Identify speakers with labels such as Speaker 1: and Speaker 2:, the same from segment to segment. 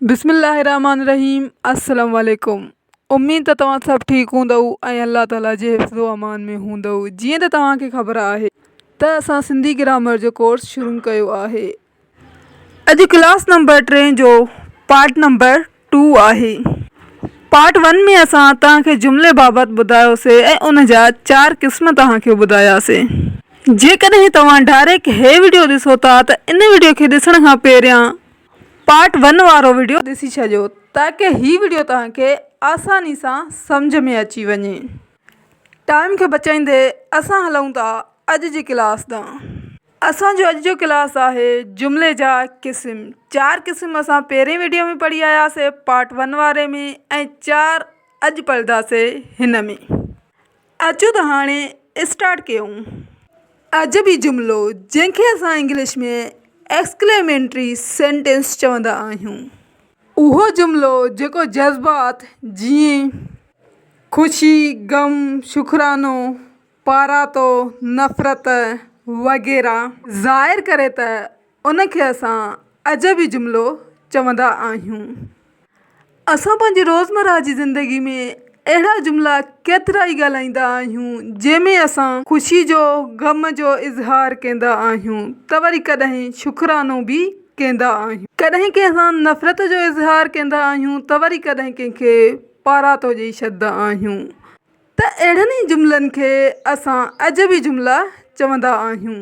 Speaker 1: बिस्मिल्लाहिर्रहमानिर्रहीम। अस्सलाम वालेकुम। उम्मीद त तव्हां सभु ठीकु हूंदव ऐं अल्लाह ताला जे हिफ़्ज़ो अमान में हूंदव। जीअं त तव्हांखे ख़बर आहे त असां सिंधी ग्रामर जो कोर्स शुरू कयो आहे। अॼु क्लास नंबर 3 जो पार्ट नंबर 2 आहे। पार्ट 1 में असां तव्हांखे जुमिले बाबति ॿुधायोसीं ऐं उन जा 4 क़िस्म तव्हांखे ॿुधायासीं। जेकॾहिं तव्हां डायरेक्ट हे वीडियो ॾिसो था त इन वीडियो खे ॾिसण खां पहिरियां पार्ट 1 वारो वीडियो ॾिसी छॾियो ताकी हीअ वीडियो तव्हांखे आसानी सां सम्झ में अची वञे। टाइम खे बचाईंदे असां हलूं था अॼु जी क्लास ॾांहुं। असांजो अॼु जो क्लास आहे जुमिले जा क़िस्म। 4 क़िस्म असां पहिरें वीडियो में पढ़ी आयासीं पार्ट 1 वारे में ऐं 4 अॼु पढ़ंदासीं हिन में। अचो त हाणे स्टार्ट कयूं। अजबी जुमिलो जंहिंखे असां इंग्लिश में एक्सक्लेमेटरी सेंटेंस चवंदा आहियूं। उहो जुमिलो जेको जज़्बात जीअं ख़ुशी, गम, शुक्रानो, पारातो, नफ़रत वग़ैरह ज़ाहिर करे त उनखे असां अजबी जुमिलो चवंदा आहियूं। असां पंहिंजी रोज़मर्रा जी ज़िंदगी में अहिड़ा जुमिला केतिरा ई ॻाल्हाईंदा आहियूं जंहिंमें असां ख़ुशी जो, गम जो इज़हार कंदा आहियूं त वरी कॾहिं शुक्रानो बि कंदा आहियूं। कॾहिं कंहिंसां नफ़रत जो इज़हार कंदा आहियूं त वरी कॾहिं कंहिंखे पारातो ॾेई छॾंदा आहियूं। त अहिड़नि ई जुमिलनि खे असां अजबी जुमिला चवंदा आहियूं।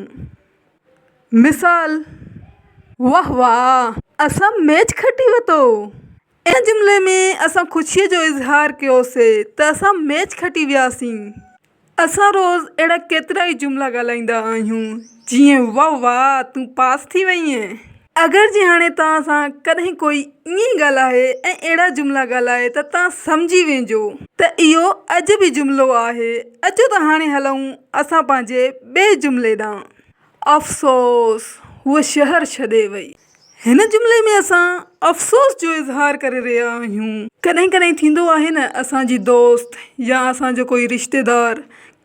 Speaker 1: मिसाल, वाह वाह असां मैच खटी वरितो। इन जुमिले में असां ख़ुशीअ जो इज़हार कयोसीं त असां मैच खटी वियासीं। असां रोज़ अहिड़ा केतिरा ई जुमिला ॻाल्हाईंदा आहियूं जीअं वाह वाह तूं पास थी वई ऐं। अगरि जे हाणे तव्हां सां कॾहिं कोई ईअं ॻाल्हाए ऐं अहिड़ा जुमिला ॻाल्हाए त तव्हां सम्झी वेंदो त इहो अजबी जुमिलो आहे। अचो त हाणे हलूं असां पंहिंजे ॿिए जुमिले ॾांहुं। अफ़सोस हूअ शहर छॾे वई। हिन जुमिले में असां अफ़सोस जो इज़हार करे रहिया आहियूं। कॾहिं कॾहिं थींदो आहे न असांजी दोस्त या असांजो कोई रिश्तेदार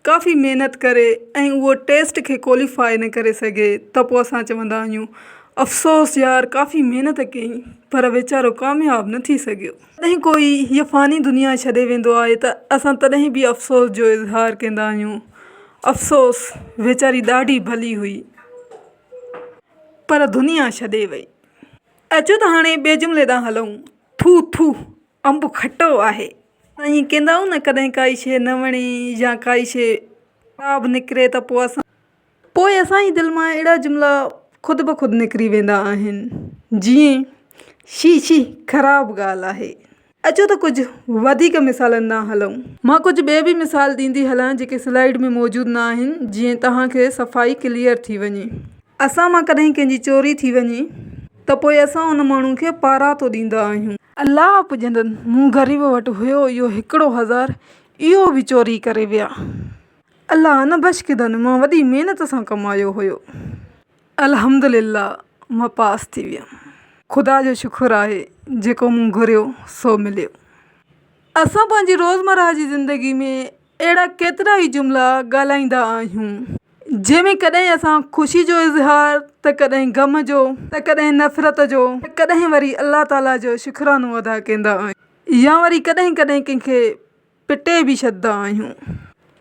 Speaker 1: काफ़ी महिनत करे ऐं उहो टेस्ट खे क्वालीफाई न करे सघे त पोइ असां चवंदा आहियूं अफ़सोस यार काफ़ी महिनत कई पर वीचारो कामयाबु न थी सघियो। कॾहिं कोई हीअ फ़ानी दुनिया छॾे वेंदो आहे त असां तॾहिं बि अफ़सोस जो इज़हार कंदा आहियूं। अफ़सोस वीचारी ॾाढी भली हुई पर दुनिया छॾे वई। अचो त हाणे ॿिए जुमिले ॾांहुं हलूं। थू थू अंबु खटो आहे। ईअं कंदा आहियूं न कॾहिं काई शइ न वणे या काई शइ ख़राबु निकिरे त पोइ असांजी दिलि मां अहिड़ा जुमिला ख़ुदि ब ख़ुदि निकिरी वेंदा आहिनि जीअं शी शी ख़राबु ॻाल्हि आहे। अचो त कुझु वधीक मिसालनि ॾांहुं हलूं। मां कुझु ॿिए बि मिसाल ॾींदी हलां जेके स्लाइड में मौजूदु न आहिनि जीअं तव्हांखे सफ़ाई क्लियर थी वञे। असां मां कॾहिं कंहिंजी चोरी थी वञे त पोइ असां उन माण्हू खे पारातो ॾींदा आहियूं। अलाह पुॼंदनि मूं ग़रीब वटि हुयो इहो 1,000 इहो बि चोरी करे विया। अलाह न बख़्शिदनि मां वॾी महिनत सां कमायो हुयो। अल्हम्दुलिल्लाह मां पास थी वियमि। ख़ुदा जो शुक्र आहे जेको मूं घुरियो सो मिलियो। असां पंहिंजी रोज़मर्रा जी ज़िंदगी में अहिड़ा केतिरा ई जुमिला ॻाल्हाईंदा आहियूं जंहिंमें कॾहिं असां ख़ुशी जो इज़हार त कॾहिं गम जो त कॾहिं नफ़रत जो त कॾहिं वरी अल्लाह ताला जो शुक्रानो अदा कंदा आहियूं या वरी कॾहिं कॾहिं कंहिंखे पिटे बि छॾंदा आहियूं।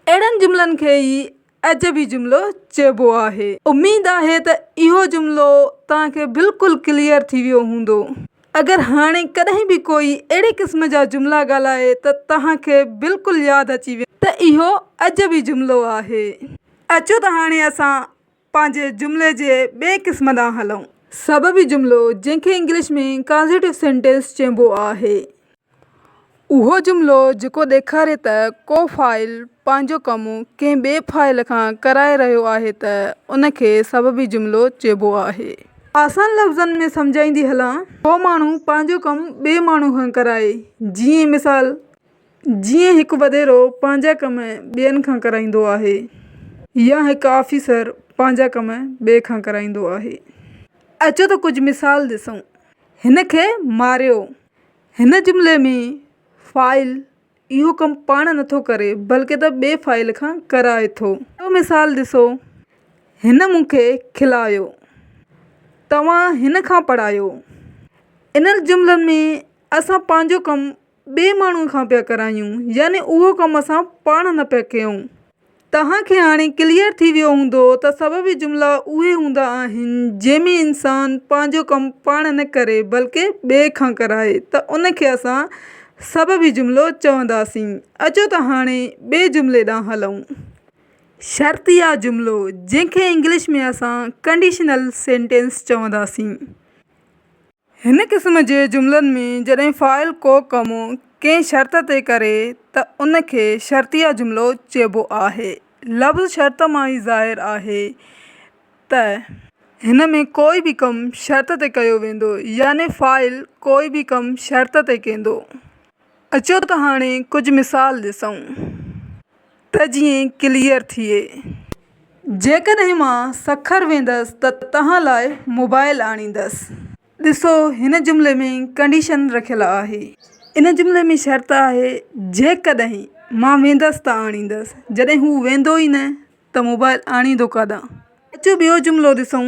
Speaker 1: अहिड़नि जुमिलनि खे ई अजबी जुमिलो चइबो आहे। उमेद आहे त इहो जुमिलो तव्हांखे बिल्कुलु क्लियर थी वियो हूंदो। अगरि हाणे कॾहिं बि कोई अहिड़े क़िस्म जा जुमिला ॻाल्हाए त तव्हांखे बिल्कुलु यादि अची वेंदो त इहो अजबी जुमिलो आहे। अचो त हाणे असां पंहिंजे जुमिले जे ॿिए क़िस्म ॾांहुं हलूं। सबबी जुमिलो जंहिंखे इंग्लिश में कॉज़िटिव सेंटेंस चइबो आहे। उहो जुमिलो जेको ॾेखारे त को फ़ाइल पंहिंजो कमु कंहिं ॿिए फ़ाइल खां कराए रहियो आहे त उनखे सबबी जुमिलो चइबो आहे। आसान लफ़्ज़नि में सम्झाईंदी हलां को माण्हू पंहिंजो कमु ॿिए माण्हू खां कराए। जीअं मिसाल जीअं हिकु वॾेरो पंहिंजा कम ॿियनि खां कराईंदो आहे या हिकु ऑफिसर पंहिंजा कम ॿिए खां कराईंदो आहे। अचो त कुझु मिसाल ॾिसूं। हिन खे मारियो। हिन जुमिले में फ़ाइल इहो कमु पाण नथो करे बल्कि त ॿिए फ़ाइल खां कराए थो। ॿियो मिसाल ॾिसो। हिन मूंखे खिलायो। तव्हां हिन खां पढ़ायो। इन्हनि जुमिलनि में असां पंहिंजो कमु ॿिए माण्हूअ खां पिया करायूं, यानी उहो कमु असां पाण न पिया कयूं। तव्हांखे हाणे क्लियर थी वियो हूंदो त सबबी जुमिला उहे हूंदा आहिनि जंहिंमें इंसानु पंहिंजो कमु पाण न करे बल्कि ॿिए खां कराए, त उनखे असां सबबी जुमिलो चवंदासीं। अचो त हाणे ॿिए जुमिले ॾांहुं हलूं। शर्तिया जुमिलो, जंहिंखे इंग्लिश में असां कंडीशनल सेंटेंस चवंदासीं। हिन क़िस्म जे जुमिलनि में जॾहिं फ़ाइल को कमु कंहिं शर्त ते करे त उनखे शर्तिया जुमिलो चइबो आहे। लफ़्ज़ शर्त मां ई ज़ाहिर आहे त हिन में कोई बि कमु शर्त ते कयो वेंदो, यानी फ़ाइल कोई बि कमु शर्त ते कंदो। अचो त हाणे कुझु मिसाल ॾिसूं त जीअं क्लियर थिए। जेकॾहिं मां सखर वेंदसि त तव्हां लाइ मोबाइल आणींदसि। ॾिसो, हिन जुमिले में कंडीशन रखियलु आहे। इन जुमिले में शर्त आहे जेकॾहिं मां वेंदसि त आणींदसि, जॾहिं हू वेंदो ई न त मोबाइल आणींदो काॾां। अचो ॿियो जुमिलो ॾिसूं।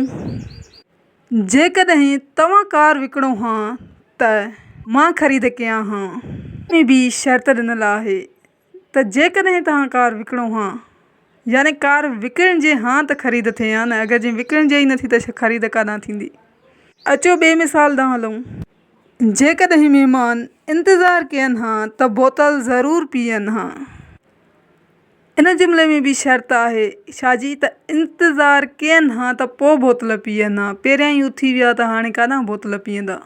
Speaker 1: जेकॾहिं तव्हां कार विकिणो हा त मां ख़रीद कयां हा। में बि शर्त ॾिनल आहे त जेकॾहिं तव्हां कार विकिणो हा, यानी कार विकिणिजे हा त ख़रीद थिए हा न, अगरि जे विकिणिजे ई नथी त ख़रीद काॾां थींदी। अचो ॿिए मिसाल ॾांहुं हलूं। जेकॾहिं महिमान इंतज़ारु कयनि हा त बोतल ज़रूरु पीअनि हा। इन जुमिले में बि शर्त आहे छाजी, त इंतज़ारु कयनि हा त पोइ बोतल पीअनि हा, पहिरियां ई उथी विया त हाणे काॾां बोतल पीअंदा।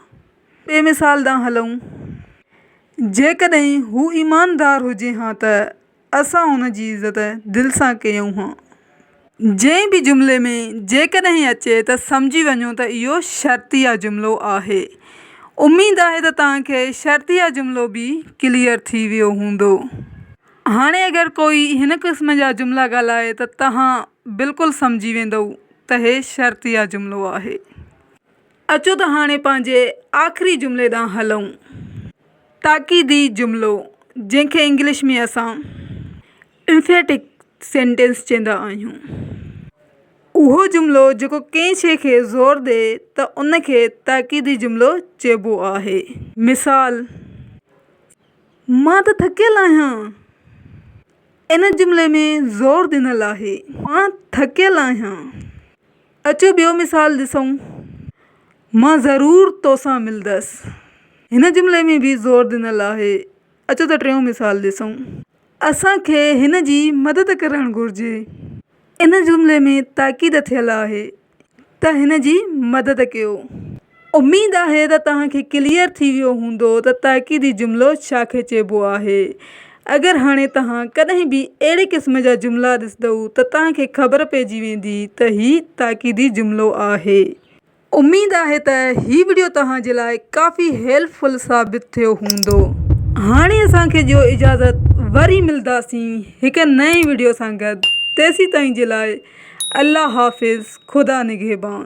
Speaker 1: ॿिए मिसाल ॾांहुं हलूं। जेकॾहिं हू ईमानदार हुजे हा त असां हुन जी इज़त दिलि सां कयूं हा। जंहिं बि जुमिले में जेकॾहिं अचे त सम्झी वञो त इहो शर्तिया जुमिलो आहे। उमेदु आहे त तव्हांखे शर्तिया जुमिलो बि क्लियर थी वियो हूंदो। हाणे अगरि कोई हिन क़िस्म जा जुमिला ॻाल्हाए त तव्हां बिल्कुलु सम्झी वेंदव त हे शर्तिया जुमिलो आहे। अचो त हाणे पंहिंजे आख़िरी जुमिले ॾांहुं हलूं। ताक़ीदी जुमिलो, जंहिंखे इंग्लिश में असां एम्फेटिक सेंटेंस चवंदा आहियूं। उहो जुमिलो जेको कंहिं शइ खे ज़ोर ॾे त उनखे ताक़ीदी जुमिलो चइबो आहे। मिसाल, मां त थकियलु आहियां। इन जुमिले में ज़ोर ॾिनल आहे, मां थकियलु आहियां। अचो ॿियो मिसाल ॾिसूं। मां ज़रूरु तोसां मिलंदसि। हिन जुमिले में बि ज़ोर ॾिनल आहे। अचो त टियों मिसाल ॾिसूं। असांखे हिन जी मदद करणु घुरिजे। इन जुमिले में ताक़ीद थियल आहे त हिन जी मदद कयो। उमेदु आहे त तव्हांखे क्लियर थी वियो हूंदो त ताक़ीदी जुमिलो छाखे चइबो आहे। अगरि हाणे तव्हां कॾहिं बि अहिड़े क़िस्म जा जुमिला ॾिसंदव त तव्हांखे ख़बर पइजी वेंदी त हीउ ताक़ीदी जुमिलो आहे। उमेदु आहे त हीउ वीडियो तव्हांजे लाइ काफ़ी हेल्पफुल साबित थियो हूंदो। हाणे असांखे ॾियो इजाज़त, वरी मिलंदासीं हिकु नए वीडियो सां गॾु। तेसीं ताईं जे लाइ अल्लाह हाफ़िज़, ख़ुदा निगहबान।